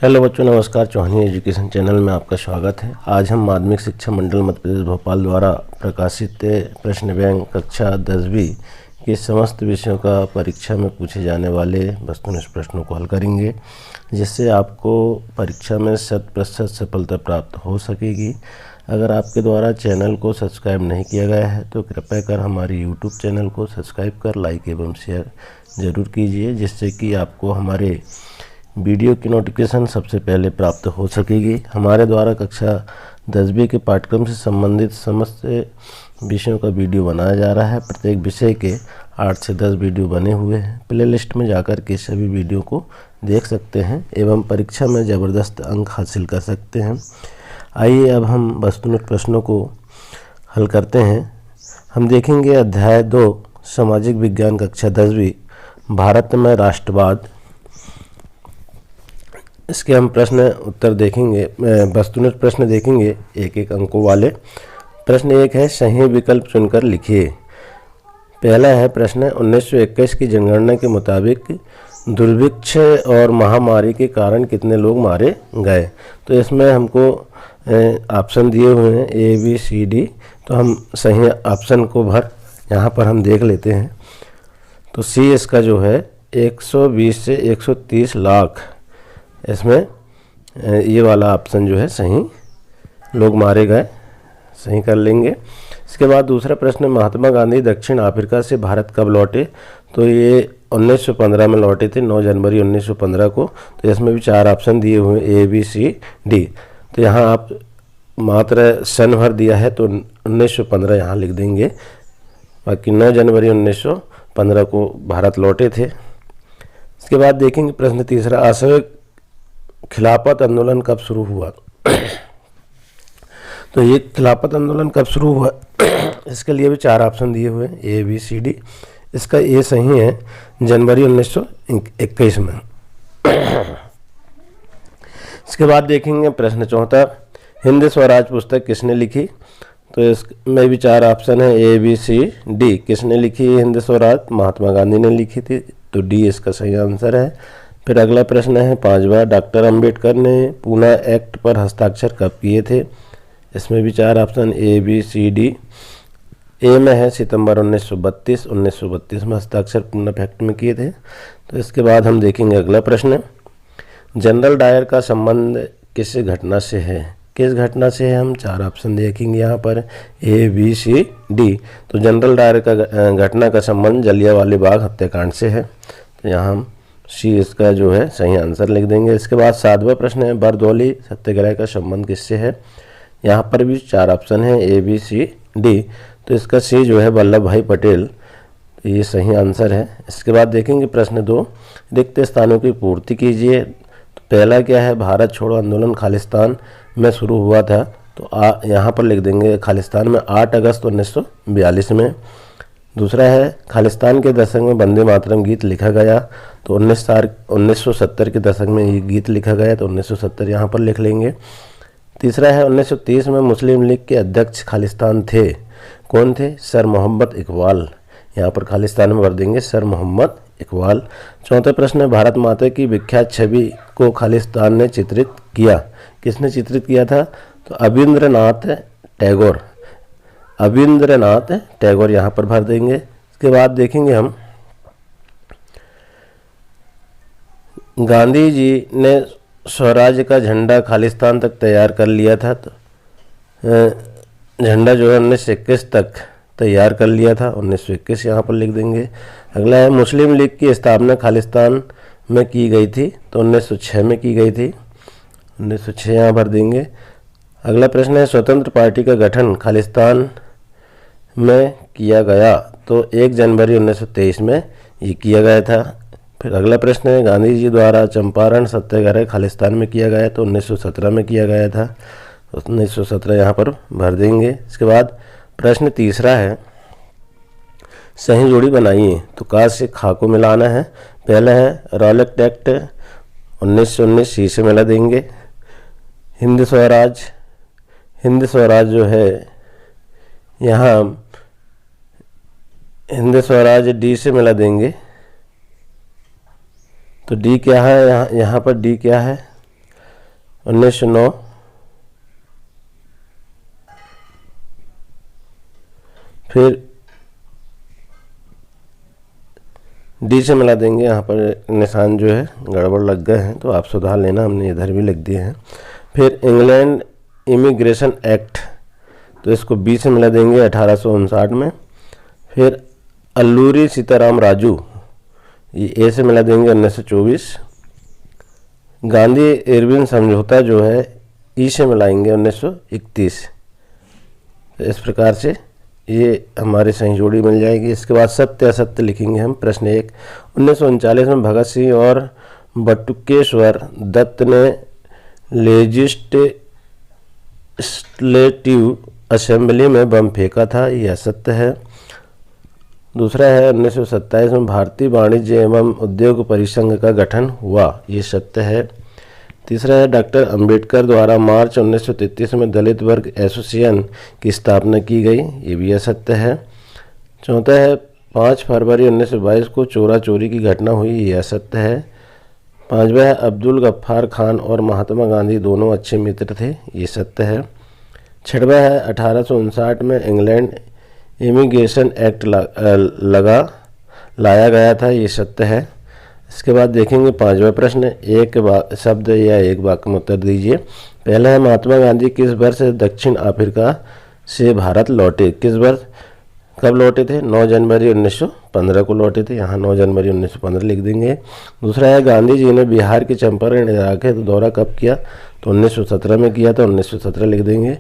Hello बच्चों, नमस्कार। चौहानी education channel में आपका स्वागत है। आज हम माध्यमिक शिक्षा मंडल मध्य प्रदेश भोपाल द्वारा प्रकाशित प्रश्न बैंक कक्षा 10वीं के समस्त विषयों का परीक्षा में पूछे जाने वाले वस्तुनिष्ठ प्रश्नों को हल करेंगे, जिससे आपको परीक्षा में 100% सफलता प्राप्त हो सकेगी। अगर आपके द्वारा चैनल को सब्सक्राइब नहीं किया गया है तो कृपया कर हमारे यूट्यूब चैनल को सब्सक्राइब कर लाइक एवं शेयर ज़रूर कीजिए, जिससे कि आपको हमारे वीडियो की नोटिफिकेशन सबसे पहले प्राप्त हो सकेगी। हमारे द्वारा कक्षा 10वीं के पाठ्यक्रम से संबंधित समस्त विषयों का वीडियो बनाया जा रहा है। प्रत्येक विषय के 8 से 10 वीडियो बने हुए हैं। प्ले लिस्ट में जाकर के सभी वीडियो को देख सकते हैं एवं परीक्षा में ज़बरदस्त अंक हासिल कर सकते हैं। आइए अब हम वस्तुनिष्ठ प्रश्नों को हल करते हैं। हम देखेंगे अध्याय 2 सामाजिक विज्ञान कक्षा 10वीं भारत में राष्ट्रवाद। इसके हम प्रश्न उत्तर देखेंगे, वस्तुनिष्ठ प्रश्न देखेंगे एक एक अंकों वाले। प्रश्न 1 है, सही विकल्प चुनकर लिखिए। पहला है प्रश्न, 1921 की जनगणना के मुताबिक दुर्भिक्ष और महामारी के कारण कितने लोग मारे गए। तो इसमें हमको ऑप्शन दिए हुए हैं A, B, C, D। तो हम सही ऑप्शन को यहाँ पर हम देख लेते हैं। तो C इसका जो है 120 से 130 लाख, इसमें ये वाला ऑप्शन जो है सही, लोग मारे गए, सही कर लेंगे। इसके बाद दूसरा प्रश्न, महात्मा गांधी दक्षिण अफ्रीका से भारत कब लौटे। तो ये 1915 में लौटे थे, 9 जनवरी 1915 को। तो इसमें भी 4 ऑप्शन दिए हुए A, B, C, D। तो यहाँ आप मात्र सन भर दिया है तो 1915 यहाँ लिख देंगे, बाकी 9 जनवरी 1915 को भारत लौटे थे। इसके बाद देखेंगे प्रश्न तीसरा, असहयोग खिलाफत आंदोलन कब शुरू हुआ। तो ये खिलाफत आंदोलन कब शुरू हुआ, इसके लिए भी 4 ऑप्शन दिए हुए हैं A, B, C, D। इसका ये सही है, जनवरी 1921 में। इसके बाद देखेंगे प्रश्न चौथा, हिंद स्वराज पुस्तक किसने लिखी। तो इसमें भी 4 ऑप्शन है A, B, C, D। किसने लिखी हिंद स्वराज, महात्मा गांधी ने लिखी थी, तो D इसका सही आंसर है। फिर अगला प्रश्न है 5वां, डॉक्टर अंबेडकर ने पूना एक्ट पर हस्ताक्षर कब किए थे। इसमें भी 4 option A, B, C, D। A में है सितंबर 1932 में हस्ताक्षर पूना एक्ट में किए थे। तो इसके बाद हम देखेंगे अगला प्रश्न, जनरल डायर का संबंध किस घटना से है। किस घटना से है, हम 4 ऑप्शन देखेंगे यहाँ पर A, B, C, D। तो जनरल डायर का घटना का संबंध जलियांवाला बाग हत्याकांड से है, तो यहाँ हम C इसका जो है सही आंसर लिख देंगे। इसके बाद 7वां प्रश्न है, बरदौली सत्याग्रह का संबंध किससे है। यहाँ पर भी 4 ऑप्शन है A, B, C, D। तो इसका C जो है वल्लभ भाई पटेल, तो ये सही आंसर है। इसके बाद देखेंगे प्रश्न 2, रिक्त स्थानों की पूर्ति कीजिए। तो पहला क्या है, भारत छोड़ो आंदोलन खालिस्तान में शुरू हुआ था, तो यहाँ पर लिख देंगे खालिस्तान में 8 अगस्त 1942 में। दूसरा है, खालिस्तान के दशक में वंदे मातरम गीत लिखा गया, तो 1970 के दशक में ये गीत लिखा गया, तो 1970 यहाँ पर लिख लेंगे। तीसरा है, 1930 में मुस्लिम लीग के अध्यक्ष खालिस्तान थे, कौन थे, सर मोहम्मद इकबाल। यहाँ पर खालिस्तान में भर देंगे सर मोहम्मद इकबाल। चौथा प्रश्न है, भारत माता की विख्यात छवि को खालिस्तान ने चित्रित किया। किसने चित्रित किया था, तो अविंद्रनाथ टैगोर। अविंद्रनाथ टैगोर यहाँ पर भर देंगे। इसके बाद देखेंगे हम, गांधी जी ने स्वराज का झंडा खालिस्तान तक तैयार कर लिया था, तो झंडा जो है 1921 तक तैयार कर लिया था, 1921 यहाँ पर लिख देंगे। अगला है, मुस्लिम लीग की स्थापना खालिस्तान में की गई थी, तो 1906 में की गई थी, 1906 यहाँ भर देंगे। अगला प्रश्न है, स्वतंत्र पार्टी का गठन खालिस्तान में किया गया, तो 1 जनवरी 1923 में ये किया गया था। फिर अगला प्रश्न है, गांधी जी द्वारा चंपारण सत्याग्रह खालिस्तान में किया गया, तो 1917 में किया गया था, 1917 यहाँ पर भर देंगे। इसके बाद प्रश्न तीसरा है, सही जोड़ी बनाइए। तो का से खा को मिलाना है। पहला है, रॉलेट एक्ट 1919 C से मिला देंगे। हिंद स्वराज, हिंद स्वराज जो है यहाँ हिंद स्वराज D से मिला देंगे। तो डी क्या है, यहाँ पर डी क्या है, 1909। फिर डी से मिला देंगे, यहाँ पर निशान जो है गड़बड़ लग गए हैं तो आप सुधार लेना, हमने इधर भी लिख दिए हैं। फिर इंग्लैंड इमिग्रेशन एक्ट, तो इसको बी से मिला देंगे 1859 में। फिर अल्लूरी सीताराम राजू, ये ए से मिला देंगे 1924। गांधी इरविन समझौता जो है ई से मिलाएंगे 1931। इस प्रकार से ये हमारी सही जोड़ी मिल जाएगी। इसके बाद सत्य असत्य लिखेंगे हम। प्रश्न 1, 1939 में भगत सिंह और बटुकेश्वर दत्त ने लेजिस्लेटिव असेंबली में बम फेंका था, यह असत्य है। दूसरा है 1927 में भारतीय वाणिज्य एवं उद्योग परिसंघ का गठन हुआ, ये सत्य है। तीसरा है डॉक्टर अंबेडकर द्वारा मार्च 1933 में दलित वर्ग एसोसिएशन की स्थापना की गई, ये भी असत्य है। चौथा है 5 फरवरी 1922 को चोरा चोरी की घटना हुई, ये असत्य है। पांचवा है अब्दुल गफ्फार खान और महात्मा गांधी दोनों अच्छे मित्र थे, ये सत्य है। छठवा है 1859 में इंग्लैंड इमिग्रेशन एक्ट लाया गया था, ये सत्य है। इसके बाद देखेंगे पांचवा प्रश्न, एक शब्द या एक वाक्य में उत्तर दीजिए। पहला है महात्मा गांधी किस वर्ष दक्षिण अफ्रीका से भारत लौटे, किस वर्ष कब लौटे थे? 9 जनवरी 1915 को लौटे थे, यहाँ 9 जनवरी 1915 लिख देंगे। दूसरा है गांधी जी ने बिहार के चंपारण इलाके का दौरा कब किया, तो 1917 में किया था, 1917 लिख देंगे।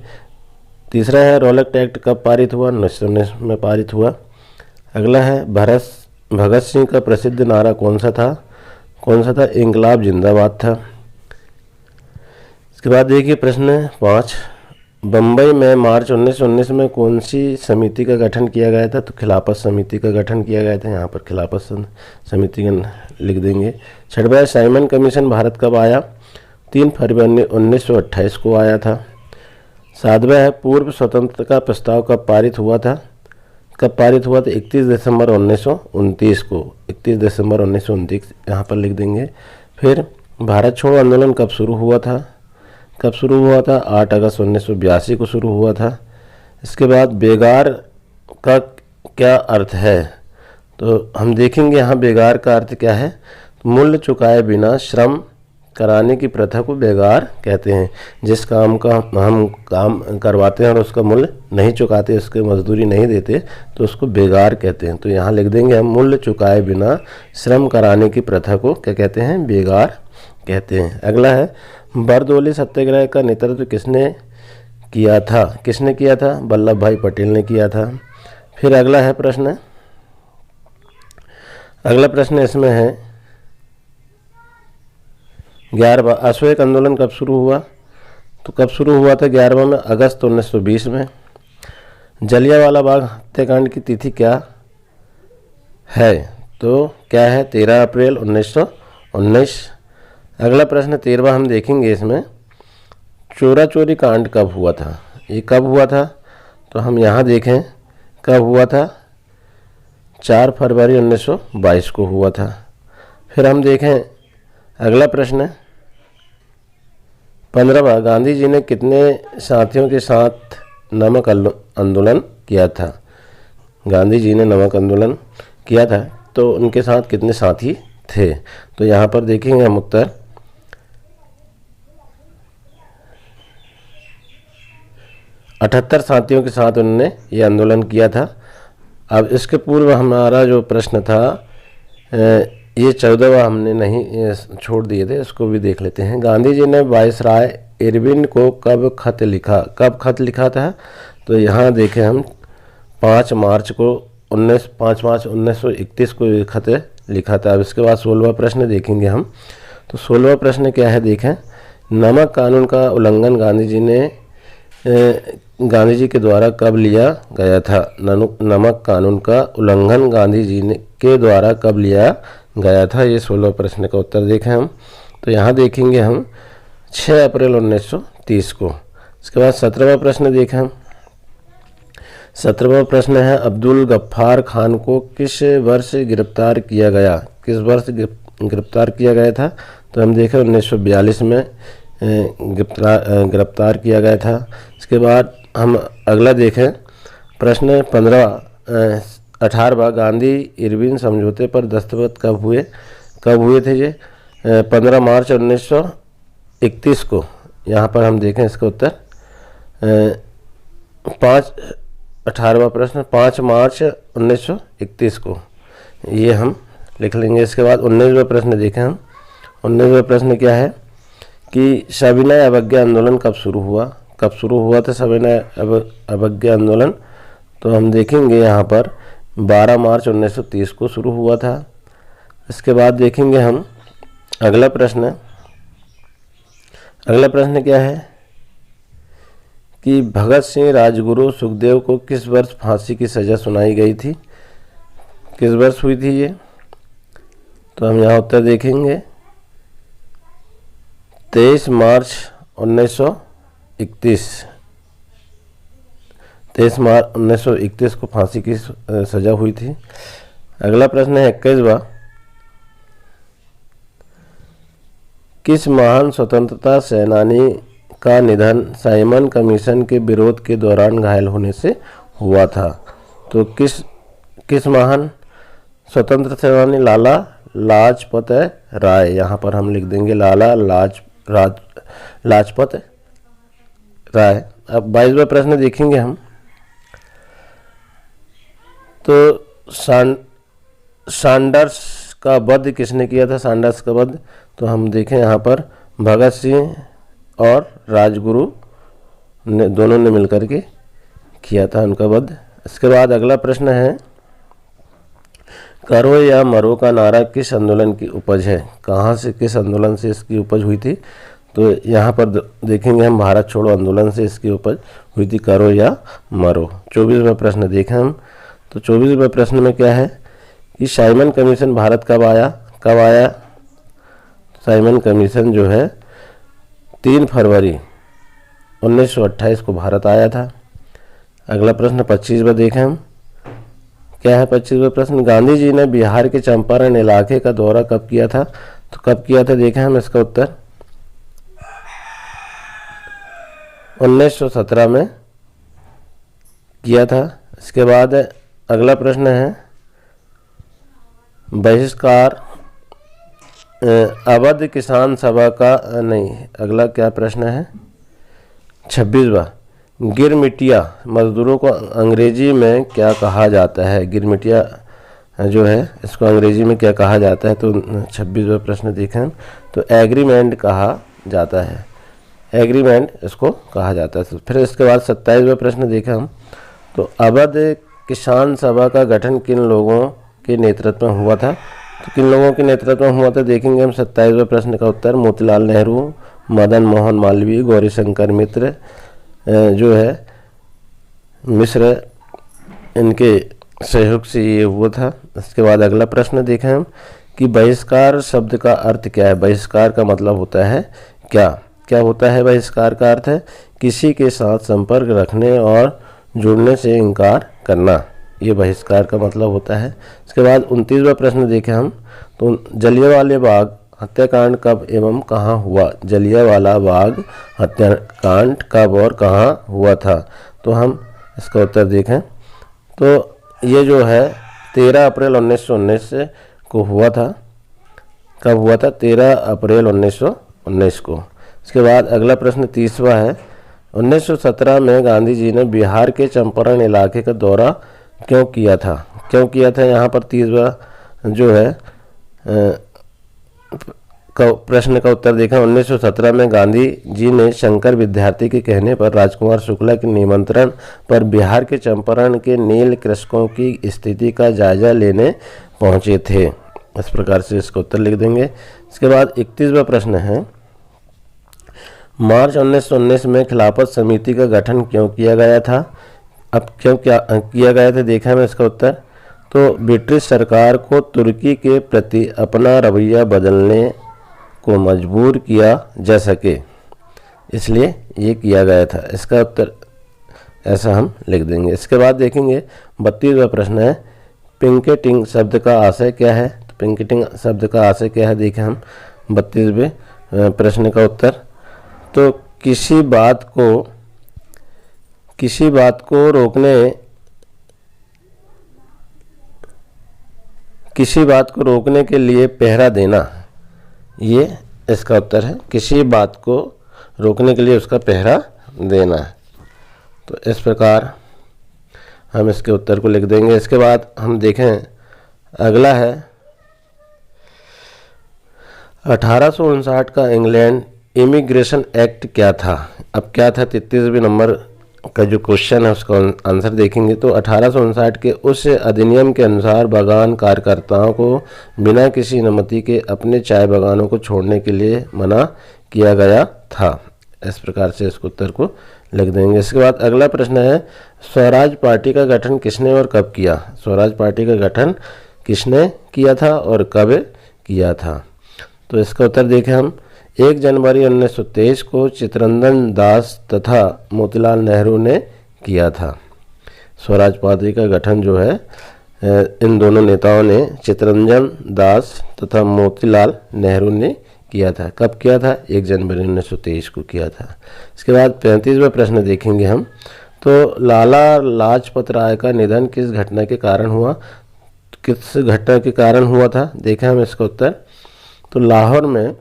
तीसरा है रॉलेट एक्ट कब पारित हुआ, 1919 में पारित हुआ। अगला है भगत सिंह का प्रसिद्ध नारा कौन सा था, इंकलाब जिंदाबाद था। इसके बाद देखिए प्रश्न 5, बम्बई में मार्च 1919 में कौन सी समिति का गठन किया गया था, तो खिलाफत समिति का गठन किया गया था, यहाँ पर खिलाफत समिति का लिख देंगे। छठवा साइमन कमीशन भारत कब आया, 3 फरवरी 1928 को आया था। सातवां है पूर्व स्वतंत्रता का प्रस्ताव कब पारित हुआ था, 31 दिसंबर 1929 को, 31 दिसंबर 1929 यहाँ पर लिख देंगे। फिर भारत छोड़ो आंदोलन कब शुरू हुआ था, 8 अगस्त 1982 को शुरू हुआ था। इसके बाद बेगार का क्या अर्थ है, तो हम देखेंगे यहाँ बेगार का अर्थ क्या है, मूल्य चुकाए बिना श्रम कराने की प्रथा को बेगार कहते हैं। जिस काम का हम काम करवाते हैं और उसका मूल्य नहीं चुकाते, उसके मजदूरी नहीं देते, तो उसको बेगार कहते हैं। तो यहाँ लिख देंगे हम मूल्य चुकाए बिना श्रम कराने की प्रथा को क्या कहते हैं, बेगार कहते हैं। अगला है बरदोली सत्याग्रह का नेतृत्व किसने किया था, वल्लभ भाई पटेल ने किया था। फिर अगला प्रश्न इसमें है 11वां अशोक आंदोलन कब शुरू हुआ, तो कब शुरू हुआ था, 11 अगस्त 1920 में। जलियांवाला बाग हत्याकांड की तिथि क्या है, तो क्या है, 13 अप्रैल 1919। अगला प्रश्न 13वां हम देखेंगे, इसमें चोरा चोरी कांड कब हुआ था, ये कब हुआ था, तो हम यहाँ देखें कब हुआ था, 4 फरवरी 1922 को हुआ था। फिर हम देखें अगला प्रश्न 15वां, गांधी जी ने कितने साथियों के साथ नमक आंदोलन किया था, गांधी जी ने नमक आंदोलन किया था, तो उनके साथ कितने साथी थे, तो यहाँ पर देखेंगे हम उत्तर 78 साथियों के साथ उन्होंने ये आंदोलन किया था। अब इसके पूर्व हमारा जो प्रश्न था ये 14वां हमने नहीं छोड़ दिए थे, इसको भी देख लेते हैं। गांधी जी ने वायसराय इरविन को कब खत लिखा था, तो यहाँ देखें हम 5 मार्च 1931 को ये खत लिखा था। अब इसके बाद 16वां प्रश्न देखेंगे हम, तो 16वां प्रश्न क्या है, देखें नमक कानून का उल्लंघन गांधी जी के द्वारा कब लिया गया था, नमक कानून का उल्लंघन गांधी जी के द्वारा कब लिया गया था, ये 16 प्रश्न का उत्तर देखें हम। तो यहाँ देखेंगे हम 6 अप्रैल 1930 को। इसके बाद 17वां प्रश्न देखें हम। 17वां प्रश्न है अब्दुल गफ्फार खान को किस वर्ष गिरफ्तार किया गया, किस वर्ष गिरफ्तार किया गया था, तो हम देखें 1942 में गिरफ्तार किया गया था। इसके बाद हम अगला देखें, प्रश्न 18वां, गांधी इरविन समझौते पर दस्तखत कब हुए थे? ये 15 मार्च 1931 को। यहाँ पर हम देखें इसका उत्तर 18वां प्रश्न 5 मार्च 1931 को, ये हम लिख लेंगे। इसके बाद 19वां प्रश्न देखें हम। 19वां प्रश्न क्या है कि सविनय अवज्ञा आंदोलन कब शुरू हुआ था सविनय अवज्ञा आंदोलन? तो हम देखेंगे यहाँ पर 12 मार्च 1930 को शुरू हुआ था। इसके बाद देखेंगे हम अगला प्रश्न क्या है कि भगत सिंह, राजगुरु, सुखदेव को किस वर्ष फांसी की सज़ा सुनाई गई थी? किस वर्ष हुई थी ये? तो हम यहाँ उत्तर देखेंगे 23 मार्च 1931। 23 मार्च 1931 को फांसी की सज़ा हुई थी। अगला प्रश्न है 21वां, किस महान स्वतंत्रता सेनानी का निधन साइमन कमीशन के विरोध के दौरान घायल होने से हुआ था? तो किस महान स्वतंत्र सेनानी? लाला लाजपत राय। यहाँ पर हम लिख देंगे लाला लाजपत राय। अब 22वां प्रश्न देखेंगे हम। तो सैंडर्स का वध किसने किया था? सैंडर्स का वध तो हम देखें यहाँ पर भगत सिंह और राजगुरु ने दोनों ने मिलकर के किया था उनका वध। इसके बाद अगला प्रश्न है, करो या मरो का नारा किस आंदोलन की उपज है? कहाँ से, किस आंदोलन से इसकी उपज हुई थी? तो यहाँ पर देखेंगे हम भारत छोड़ो आंदोलन से इसकी उपज हुई थी, करो या मरो। 24वां प्रश्न देखें हम। तो 24वें प्रश्न में क्या है कि साइमन कमीशन भारत कब आया? साइमन कमीशन जो है 3 फरवरी 1928 को भारत आया था। अगला प्रश्न 25वां देखें हम। क्या है 25वां प्रश्न, गांधी जी ने बिहार के चंपारण इलाके का दौरा कब किया था? तो कब किया था देखें हम इसका उत्तर 1917 में किया था। इसके बाद अगला प्रश्न है बहिष्कार अवध किसान सभा का नहीं, अगला क्या प्रश्न है 26वां, गिरमिटिया मजदूरों को अंग्रेजी में क्या कहा जाता है? गिरमिटिया जो है इसको अंग्रेजी में क्या कहा जाता है? तो 26वां प्रश्न देखें तो एग्रीमेंट कहा जाता है, एग्रीमेंट इसको कहा जाता है। फिर इसके बाद 27वां प्रश्न देखें हम। तो अवध किसान सभा का गठन किन लोगों के नेतृत्व में हुआ था? तो किन लोगों के नेतृत्व में हुआ था देखेंगे हम 27वें प्रश्न का उत्तर मोतीलाल नेहरू, मदन मोहन मालवीय, गौरीशंकर मित्र जो है मिश्र, इनके सहयोग से ये हुआ था। इसके बाद अगला प्रश्न देखें हम कि बहिष्कार शब्द का अर्थ क्या है? बहिष्कार का मतलब होता है क्या होता है? बहिष्कार का अर्थ है किसी के साथ संपर्क रखने और जुड़ने से इनकार करना, ये बहिष्कार का मतलब होता है। इसके बाद 29वां प्रश्न देखें हम। तो जलियांवाला बाग हत्याकांड कब एवं कहाँ हुआ? जलियांवाला बाग हत्याकांड कब और कहाँ हुआ था? तो हम इसका उत्तर देखें तो ये जो है 13 अप्रैल 1919 को हुआ था। कब हुआ था? 13 अप्रैल 1919 को। इसके बाद अगला प्रश्न 30वां है, 1917 में गांधी जी ने बिहार के चंपारण इलाके का दौरा क्यों किया था? यहाँ पर 30वां जो है प्रश्न का उत्तर देखा। 1917 में गांधी जी ने शंकर विद्यार्थी के कहने पर राजकुमार शुक्ला के निमंत्रण पर बिहार के चंपारण के नील कृषकों की स्थिति का जायजा लेने पहुंचे थे। इस प्रकार से इसका उत्तर लिख देंगे। इसके बाद 31वां प्रश्न है, मार्च 1919 में खिलाफत समिति का गठन क्यों किया गया था? अब क्यों किया गया था देखा है मैं इसका उत्तर। तो ब्रिटिश सरकार को तुर्की के प्रति अपना रवैया बदलने को मजबूर किया जा सके, इसलिए ये किया गया था। इसका उत्तर ऐसा हम लिख देंगे। इसके बाद देखेंगे 32वां प्रश्न है, पिंकेटिंग शब्द का आशय क्या है? तो पिंकेटिंग शब्द का आशय क्या है देखें हम 32वें प्रश्न का उत्तर। तो किसी बात को रोकने के लिए पहरा देना, ये इसका उत्तर है। किसी बात को रोकने के लिए उसका पहरा देना। तो इस प्रकार हम इसके उत्तर को लिख देंगे। इसके बाद हम देखें, अगला है 1859 का इंग्लैंड इमिग्रेशन एक्ट क्या था। अब क्या था, 33वें नंबर का जो क्वेश्चन है उसका आंसर देखेंगे। तो 1859 के उस अधिनियम के अनुसार बागान कार्यकर्ताओं को बिना किसी अनुमति के अपने चाय बागानों को छोड़ने के लिए मना किया गया था। इस प्रकार से इसको उत्तर को लिख देंगे। इसके बाद अगला प्रश्न है, स्वराज पार्टी का गठन किसने और कब किया। स्वराज पार्टी का गठन किसने किया था और कब किया था। तो इसका उत्तर देखें हम, 1 जनवरी 1923 को चित्तरंजन दास तथा मोतीलाल नेहरू ने किया था। स्वराज पार्टी का गठन जो है इन दोनों नेताओं ने, चित्तरंजन दास तथा मोतीलाल नेहरू ने किया था। कब किया था, 1 जनवरी 1923 को किया था। इसके बाद 35वां प्रश्न देखेंगे हम। तो लाला लाजपत राय का निधन किस घटना के कारण हुआ, किस घटना के कारण हुआ था, देखें हम इसका उत्तर। तो लाहौर में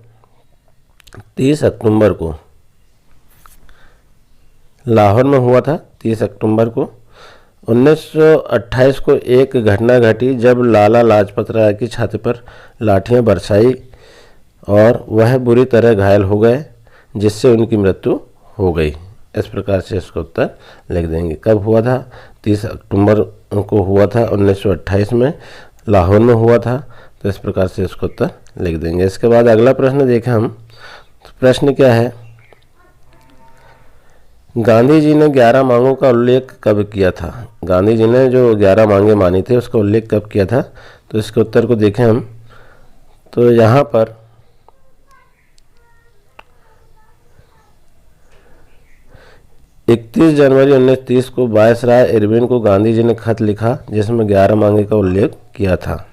30 अक्टूबर को, लाहौर में हुआ था 30 अक्टूबर को 1928 को एक घटना घटी जब लाला लाजपत राय की छाती पर लाठियां बरसाई और वह बुरी तरह घायल हो गए, जिससे उनकी मृत्यु हो गई। इस प्रकार से इसका उत्तर लिख देंगे। कब हुआ था, 30 अक्टूबर को हुआ था 1928 में, लाहौर में हुआ था। तो इस प्रकार से इसका उत्तर लिख देंगे। इसके बाद अगला प्रश्न देखें हम। तो प्रश्न क्या है, गांधी जी ने 11 मांगों का उल्लेख कब किया था। गांधी जी ने जो 11 मांगे मानी थी उसका उल्लेख कब किया था। तो इसके उत्तर को देखें हम। तो यहाँ पर 31 जनवरी 1930 को वायसराय इरविन को गांधी जी ने खत लिखा जिसमें 11 मांगे का उल्लेख किया था।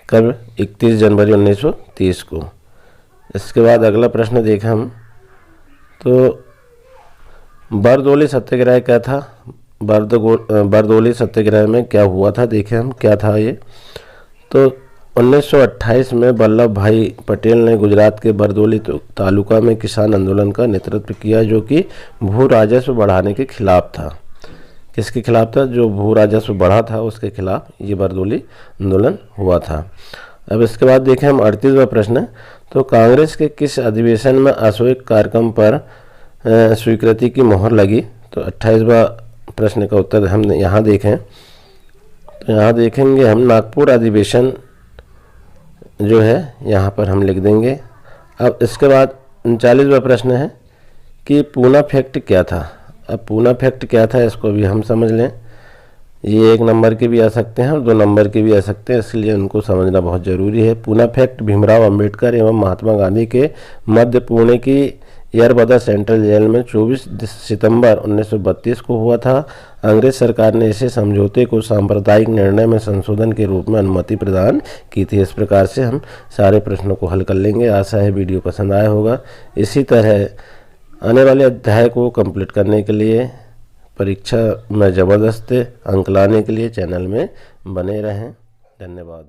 कब, 31 जनवरी 1930 को। इसके बाद अगला प्रश्न देखें हम। तो बरदौली सत्याग्रह क्या था, बरदौली सत्याग्रह में क्या हुआ था, देखें हम क्या था ये। तो 1928 में वल्लभ भाई पटेल ने गुजरात के बरदौली तालुका में किसान आंदोलन का नेतृत्व किया, जो कि भू राजस्व बढ़ाने के खिलाफ था। किसके खिलाफ था, जो भू राजस्व बढ़ा था उसके खिलाफ ये बरदौली आंदोलन हुआ था। अब इसके बाद देखें हम 38वां प्रश्न। तो कांग्रेस के किस अधिवेशन में अशोक कार्यक्रम पर स्वीकृति की मोहर लगी। तो 28वां प्रश्न का उत्तर हम यहाँ देखें। तो यहाँ देखेंगे हम, नागपुर अधिवेशन जो है यहाँ पर हम लिख देंगे। अब इसके बाद 39वां प्रश्न है कि पूना फैक्ट क्या था। अब पूना फैक्ट क्या था इसको भी हम समझ लें। ये 1 नंबर के भी आ सकते हैं और 2 नंबर के भी आ सकते हैं, इसलिए उनको समझना बहुत ज़रूरी है। पूना फैक्ट भीमराव अंबेडकर एवं महात्मा गांधी के मध्य पुणे की यरबदा सेंट्रल जेल में 24 सितंबर 1932 को हुआ था। अंग्रेज सरकार ने इसे समझौते को सांप्रदायिक निर्णय में संशोधन के रूप में अनुमति प्रदान की थी। इस प्रकार से हम सारे प्रश्नों को हल कर लेंगे। आशा है वीडियो पसंद आया होगा। इसी तरह आने वाले अध्याय को कंप्लीट करने के लिए, परीक्षा में ज़बरदस्त अंक लाने के लिए चैनल में बने रहें। धन्यवाद।